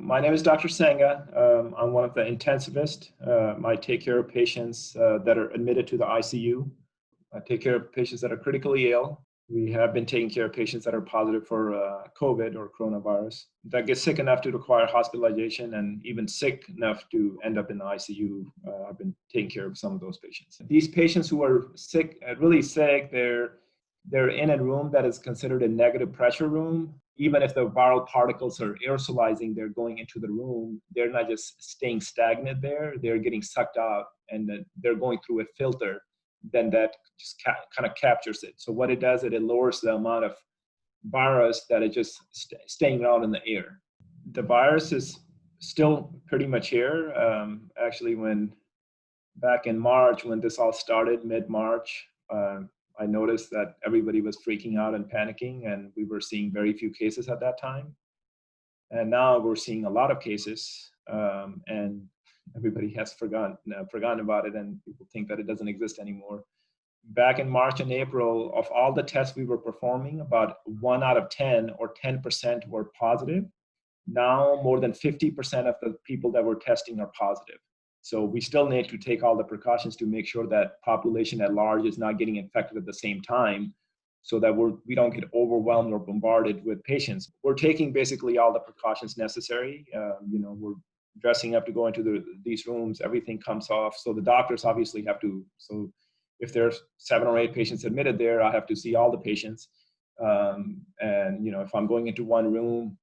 My name is Dr. Sangha. I'm one of the intensivists. I take care of patients that are admitted to the ICU. I take care of patients that are critically ill. We have been taking care of patients that are positive for COVID or coronavirus, that get sick enough to require hospitalization and even sick enough to end up in the ICU. I've been taking care of some of those patients. These patients who are sick, really sick, they're in a room that is considered a negative pressure room. Even if the viral particles are aerosolizing, they're going into the room. They're not just staying stagnant there. They're getting sucked out, and then they're going through a filter. Then that just kind of captures it. So what it does, it lowers the amount of virus that is just staying out in the air. The virus is still pretty much here. Actually, back in March, when this all started, mid-March, I noticed that everybody was freaking out and panicking, and we were seeing very few cases at that time. And now we're seeing a lot of cases, and everybody has forgotten about it, and people think that it doesn't exist anymore. Back in March and April, of all the tests we were performing, about 1 out of 10 or 10% were positive. Now more than 50% of the people that we're testing are positive. So we still need to take all the precautions to make sure that population at large is not getting infected at the same time, so that we don't get overwhelmed or bombarded with patients. We're taking basically all the precautions necessary. We're dressing up to go into these rooms. Everything comes off. So the doctors obviously have to. So if there's 7 or 8 patients admitted there, I have to see all the patients. If I'm going into one room,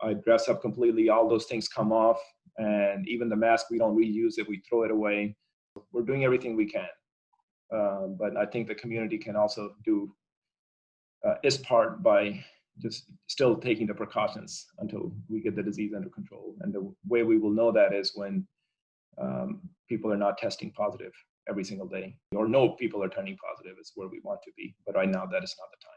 I dress up completely. All those things come off. And even the mask, we don't reuse it, we throw it away. We're doing everything we can. But I think the community can also do its part by just still taking the precautions until we get the disease under control. And the way we will know that is when people are not testing positive every single day, or no people are turning positive is where we want to be. But right now, that is not the time.